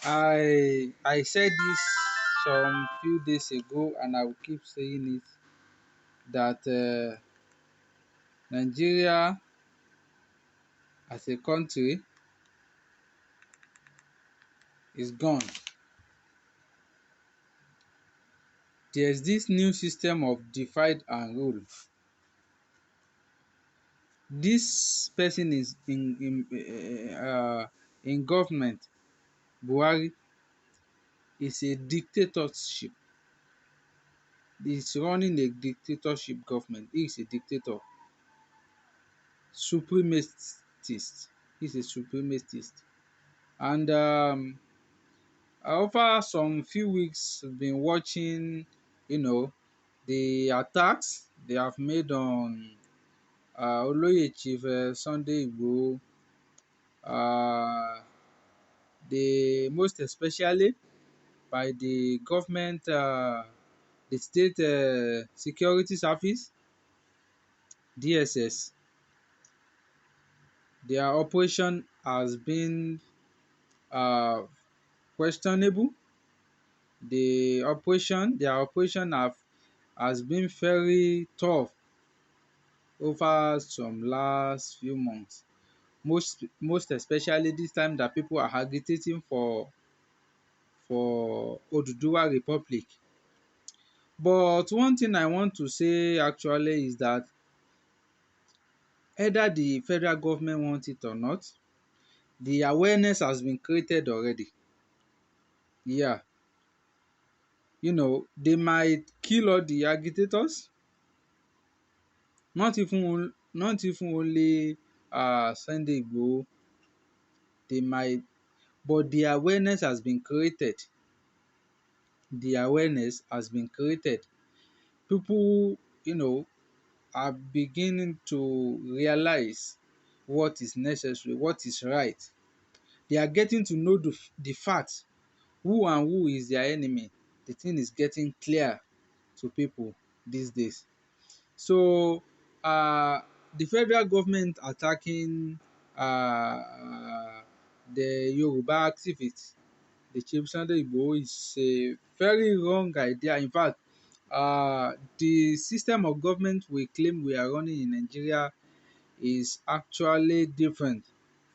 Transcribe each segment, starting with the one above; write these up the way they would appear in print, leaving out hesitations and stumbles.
I said this some few days ago, and I will keep saying it, that Nigeria as a country is gone. There's this new system of divide and rule. This person is in government. Buhari is a dictatorship. He's running a dictatorship government. He is a dictator, suprematist. He's a suprematist. And over some few weeks, I've been watching, the attacks they have made on Oloye Chief Sunday Igboho. Uh, they most especially by the government, the state security service, DSS. Their operation has been uh, questionable. Their operation has been very tough over some last few months. Most especially this time that people are agitating for Oduduwa Republic. But one thing I want to say actually is that either the federal government want it or not, the awareness has been created already. Yeah, they might kill all the agitators, not even only Sunday Igboho. They might, but the awareness has been created. The awareness has been created. People, are beginning to realize what is necessary, what is right. They are getting to know the fact, who is their enemy. The thing is getting clear to people these days. So the federal government attacking the Yoruba activists, the Chief Sunday Igboho, is a very wrong idea. In fact, the system of government we claim we are running in Nigeria is actually different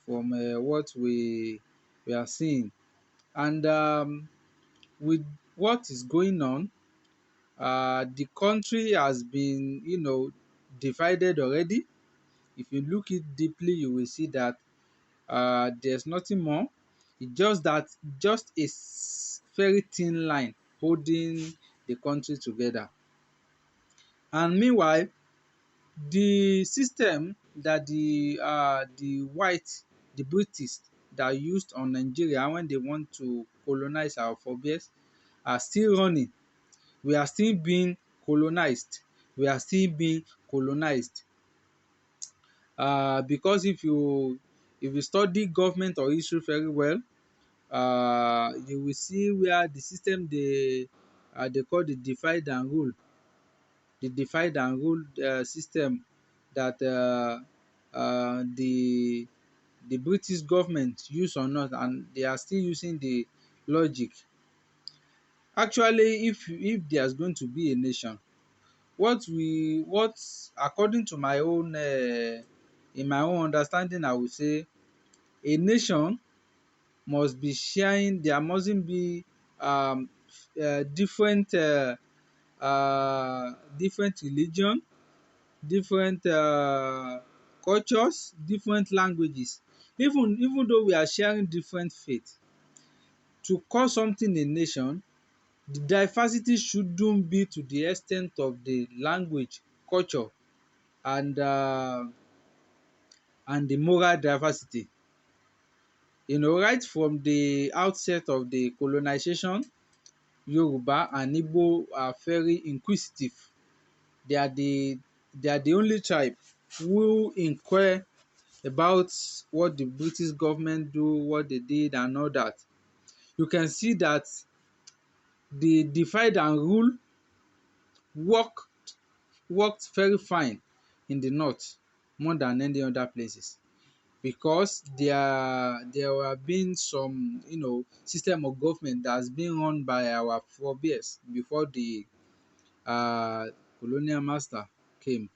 from what we are seeing. And with what is going on, the country has been, divided already. If you look it deeply, you will see that there's nothing more. It's just that just a very thin line holding the country together. And meanwhile, the system that the British that used on Nigeria when they want to colonize our forebears are still running. We are still being colonized. We are still being colonized. Because if you study government or history very well, you will see where the system they call the divide and rule system that the British government use on us, and they are still using the logic. Actually, if there's going to be a nation, what according to my own in my own understanding, I would say a nation must be sharing. There mustn't be different different religion, different cultures, different languages. Even though we are sharing different faith, to call something a nation, the diversity shouldn't be to the extent of the language, culture, and the moral diversity. Right from the outset of the colonization, Yoruba and Igbo are very inquisitive. They are the only tribe who inquire about what the British government do, what they did, and all that. You can see that the divide and rule worked very fine in the north more than any other places. because there have been some system of government that has been run by our forebears before the colonial master came.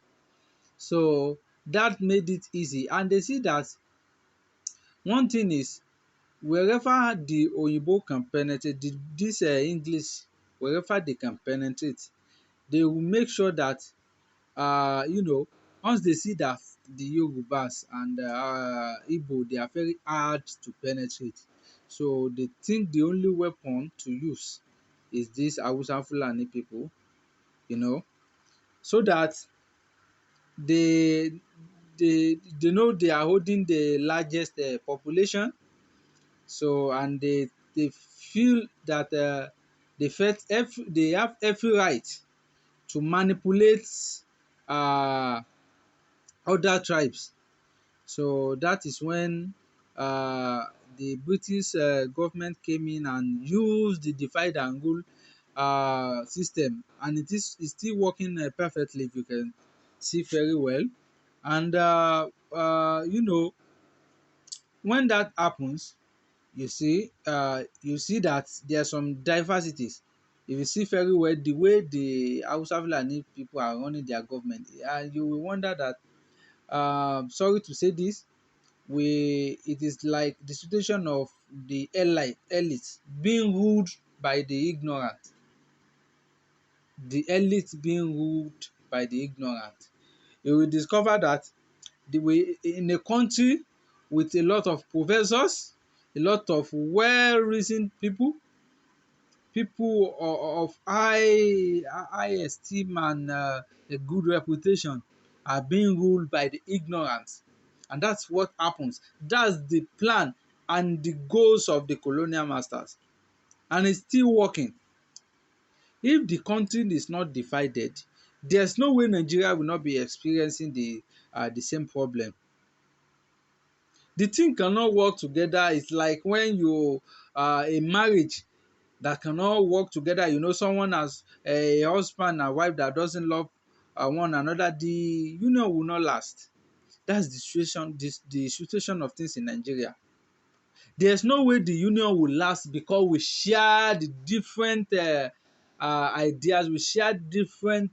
So that made it easy, and they see that one thing is, wherever the oyinbo can penetrate, this English, wherever they can penetrate, they will make sure that once they see that the Yorubas and Igbo, they are very hard to penetrate, so they think the only weapon to use is this Hausa Fulani people, you know, so that they they know they are holding the largest population. So, and they feel that they have every right to manipulate uh, other tribes. So that is when the British government came in and used the divide and rule system, and it's still working perfectly, if you can see very well. And when that happens, you see that there are some diversities. If you see very well the way the Hausa Fulani people are running their government, and you will wonder that, sorry to say this, we it is like the situation of the elite being ruled by the ignorant. The elite being ruled by the ignorant. You will discover that the way in a country with a lot of professors, a lot of well reasoned people, people of high esteem and a good reputation, are being ruled by the ignorant. And that's what happens. That's the plan and the goals of the colonial masters, and it's still working. If the country is not divided, there's no way Nigeria will not be experiencing the same problem. The thing cannot work together. It's like when you a marriage that cannot work together. Someone has a husband and wife that doesn't love one another, the union will not last. That's the situation of things in Nigeria. There's no way the union will last because we share the different ideas, we share different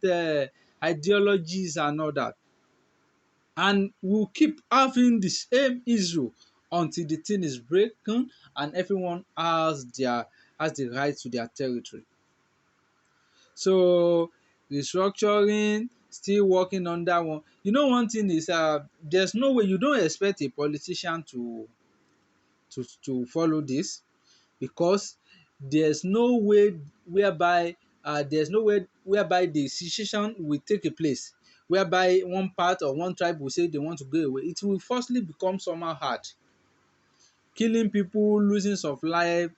ideologies and all that, and we'll keep having the same issue until the thing is broken and everyone has the right to their territory. So restructuring, still working on that one. One thing is, there's no way, you don't expect a politician to follow this, because there's no way whereby the secession will take a place, whereby one part or one tribe will say they want to go away. It will firstly become somehow hard. Killing people, losing of life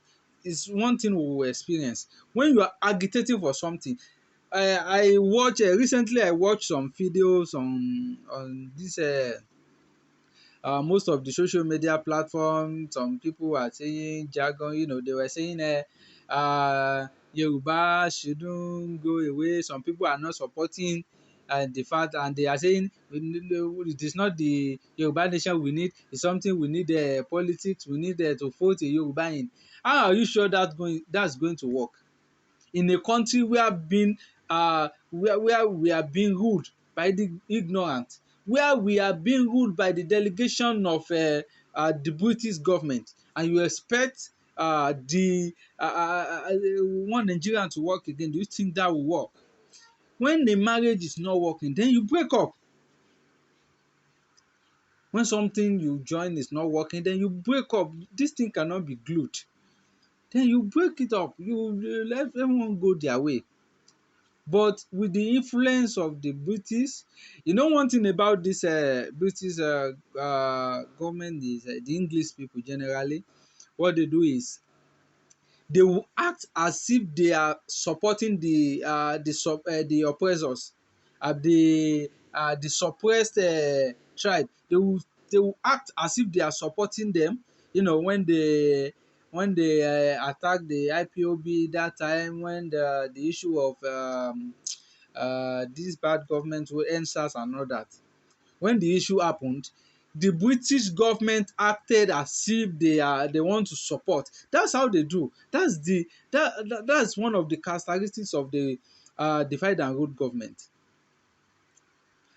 is one thing we will experience. When you are agitating for something, recently I watched some videos on this most of the social media platforms. Some people are saying jargon, they were saying Yoruba shouldn't go away. Some people are not supporting the fact, and they are saying it is not the Yoruba nation we need, it's something we need, politics, we need to vote a Yoruba in. How are you sure that's going to work in a country where we are being ruled by the ignorant, where we are being ruled by the delegation of the British government, and you expect the one Nigerian to work again? Do you think that will work? When the marriage is not working, then you break up. When something you join is not working, then you break up. This thing cannot be glued. Then you break it up. You let everyone go their way. But with the influence of the British, one thing about this British government is, the English people generally, what they do is they will act as if they are supporting the oppressors, the suppressed tribe. They will act as if they are supporting them. When they attack the IPOB that time, when the issue of this bad government will end SARS and all that. When the issue happened, the British government acted as if they want to support. That's how they do. That's one of the characteristics of the divide and rule government.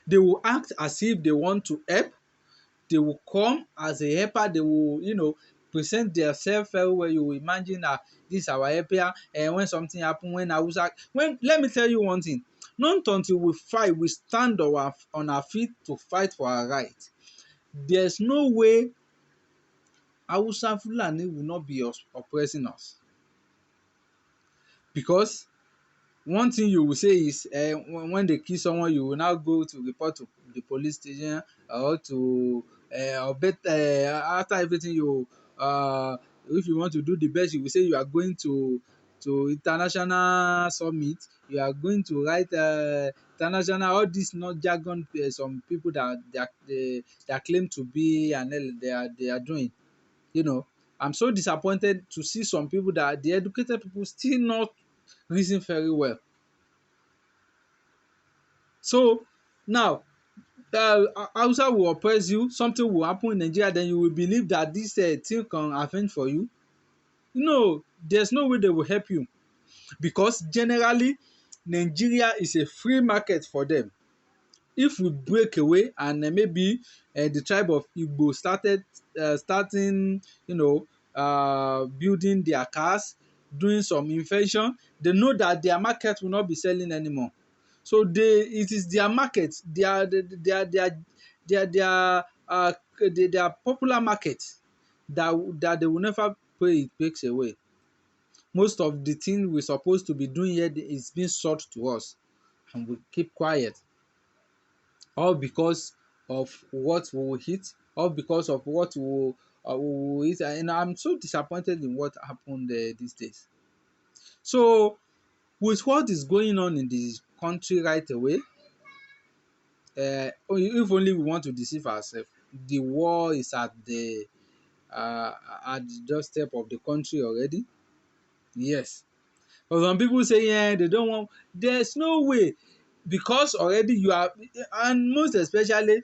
They will act as if they want to help. They will come as a helper. They will, present themselves very well. You will imagine that this our helper. And when something happen, when Hausa, when let me tell you one thing. Not until we fight, we stand on our feet to fight for our right. There's no way Hausa Fulani will not be oppressing us, because one thing you will say is when they kill someone, you will now go to report to the police station, or to or bet after everything you if you want to do the best, you will say you are going to international summit, you are going to write international, all this not jargon some people that claim to be and they are doing. I'm so disappointed to see some people that the educated people still not reason very well. So now Hausa will oppress you, something will happen in Nigeria, then you will believe that this thing can avenge for you. No, there's no way they will help you, because generally Nigeria is a free market for them. If we break away and maybe the tribe of Igbo starting building their cars, doing some invention, they know that their market will not be selling anymore. So it is their market, their popular market that they will never pray it takes away. Most of the thing we're supposed to be doing here is being sold to us, and we keep quiet, all because of what we will eat, all because of what we will eat. And I'm so disappointed in what happened these days. So with what is going on in the country right away, if only we want to deceive ourselves, the war is uh, at the doorstep of the country already. Yes. But some people say, yeah, they don't want. There's no way, because already you are, and most especially,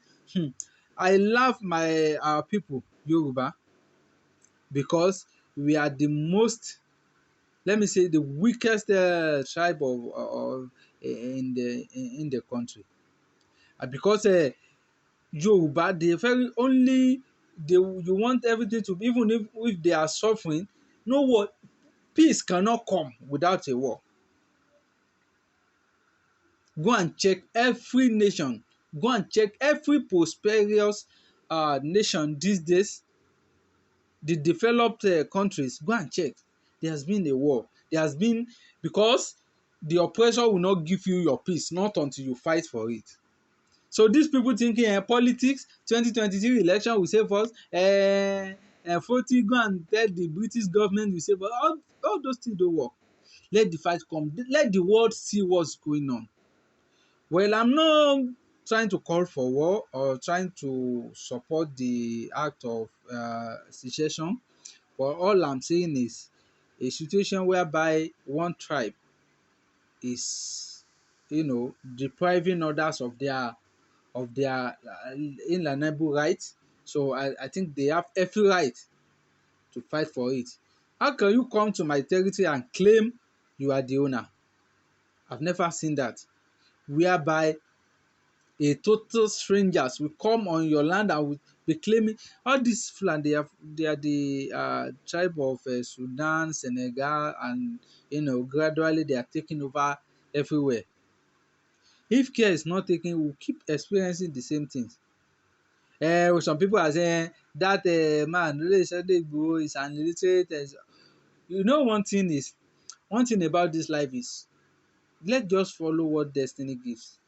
I love my our people Yoruba, because we are the most, let me say, the weakest tribe of in the country. And because Yoruba, they very only you want everything to be, even if they are suffering, no war, peace cannot come without a war. Go and check every nation, go and check every prosperous nation these days, the developed countries, go and check. There has been a war. There has been, because the oppressor will not give you your peace not until you fight for it. So these people thinking politics 2023 election will save us, 40 go and tell the British government will save us, all those things don't work. Let the fight come, let the world see what's going on. Well, I'm not trying to call for war or trying to support the act of secession, but all I'm saying is a situation whereby one tribe is, depriving others of their inalienable rights. So I think they have every right to fight for it. How can you come to my territory and claim you are the owner? I've never seen that. Whereby a total strangers will come on your land and will be claiming all this land. They are the tribe of Sudan, Senegal, and gradually they are taking over everywhere. If care is not taken, we'll keep experiencing the same things. Some people are saying that man really Sunday Igboho is an illiterate. One thing about this life is, let's just follow what destiny gives.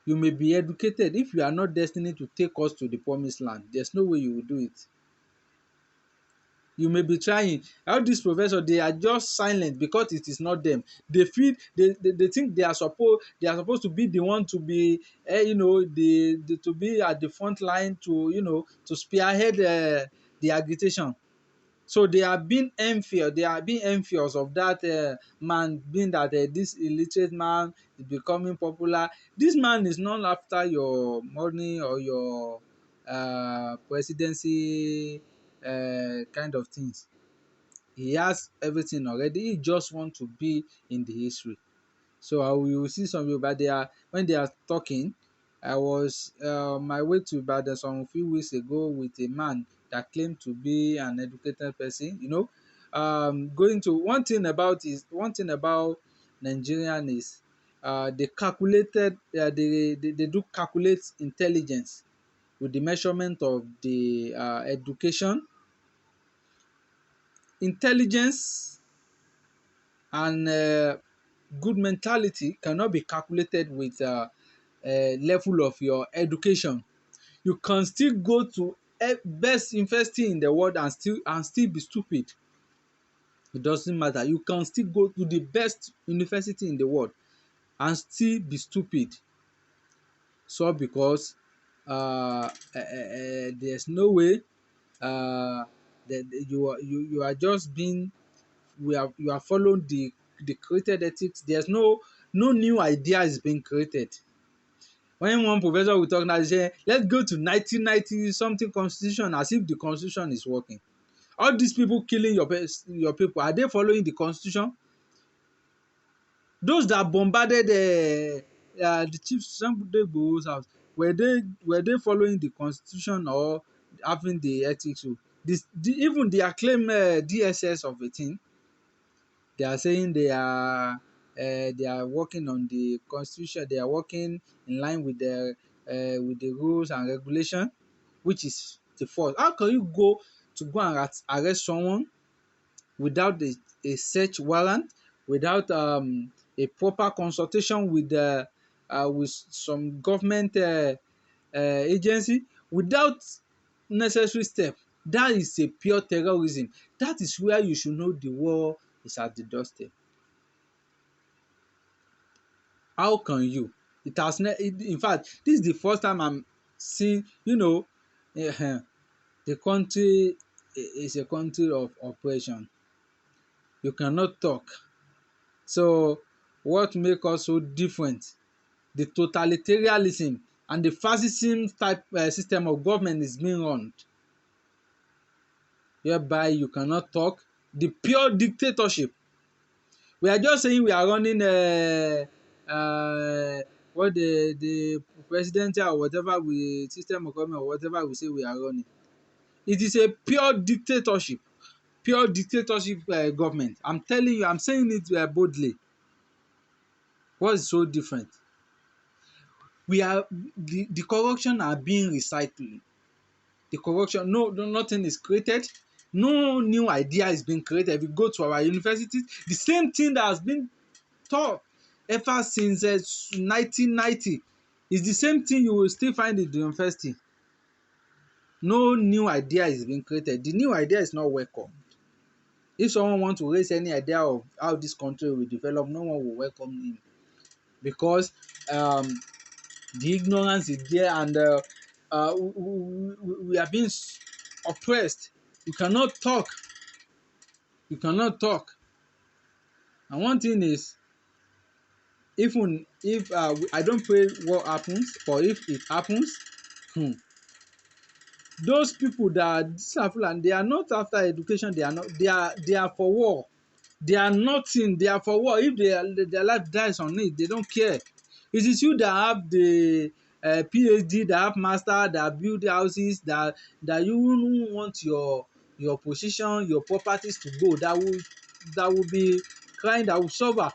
You may be educated, if you are not destined to take us to the promised land, there's no way you will do it. You may be trying. All these professors, they are just silent because it is not them. They feel they think they are supposed to be the one to be to be at the front line to to spearhead the agitation. So they are being envious of that man, being that this illiterate man is becoming popular. This man is not after your money or your presidency kind of things. He has everything already. He just want to be in the history. So we will see some people, but they are when they are talking. I was my way to Ibadan some few weeks ago with a man that claimed to be an educated person. Going to one thing about Nigerian is they do calculate intelligence with the measurement of the education, intelligence, and good mentality cannot be calculated with level of your education. You can still go to best university in the world and still be stupid. It doesn't matter. You can still go to the best university in the world and still be stupid. So because there's no way that you are just being you are following the created ethics. There's no new idea is being created. When one professor will talk now, they say let's go to 1990 something constitution, as if the constitution is working. All these people killing your people, are they following the constitution? Those that bombarded the chief Sunday Igboho's house, were they following the constitution or having the ethics? So even the acclaimed DSS of a thing, they are saying they are working on the constitution, they are working in line with the rules and regulation, which is the fault. How can you go to go and arrest someone without a search warrant, without a proper consultation with some government agency, without necessary step? That is a pure terrorism. That is where you should know the war is at the doorstep. How can you? In fact, this is the first time I'm seeing, the country is a country of oppression. You cannot talk. So what make us so different? The totalitarianism and the fascism type system of government is being run, whereby you cannot talk. The pure dictatorship. We are just saying we are running what the presidential or whatever we system of government or whatever we say we are running. It is a pure dictatorship government. I'm telling you, I'm saying it boldly. What is so different? We are the corruption are being recycled. The corruption, nothing is created. No new idea is being created. If you go to our universities, the same thing that has been taught ever since 1990 is the same thing you will still find in the university. No new idea is being created. The new idea is not welcome. If someone want to raise any idea of how this country will develop, no one will welcome him, because the ignorance is there, and we are being oppressed. You cannot talk. You cannot talk. And one thing is, even if I don't pray what happens, but if it happens, hmm, those people that these are Fulani, they are not after education. They are for war. They are nothing. They are for war. If their life dies on it, they don't care. It is you that have the PhD, that have master, that build houses, that you wouldn't want your position, your properties to go. That will be crying, that will suffer.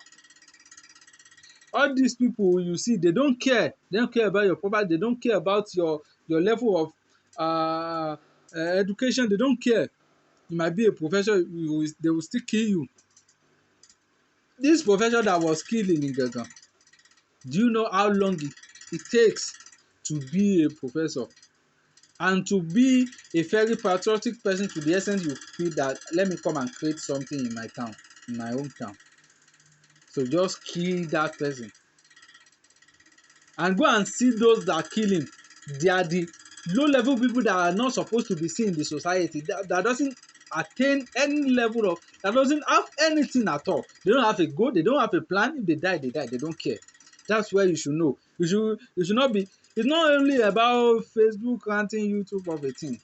All these people you see, they don't care. They don't care about your property. They don't care about your level of education. They don't care. You might be a professor, they will still kill you. This professor that was killed in Igangan, do you know how long it takes to be a professor? And to be a very patriotic person to the essence you feel that let me come and create something in my town, in my hometown. So just kill that person. And go and see those that kill him. They are the low level people that are not supposed to be seen in the society. That doesn't attain any level of, that doesn't have anything at all. They don't have a goal, they don't have a plan. If they die, they die. They don't care. That's where you should know. You should not be. It's not only about Facebook, ranting, YouTube of a thing.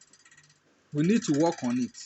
We need to work on it.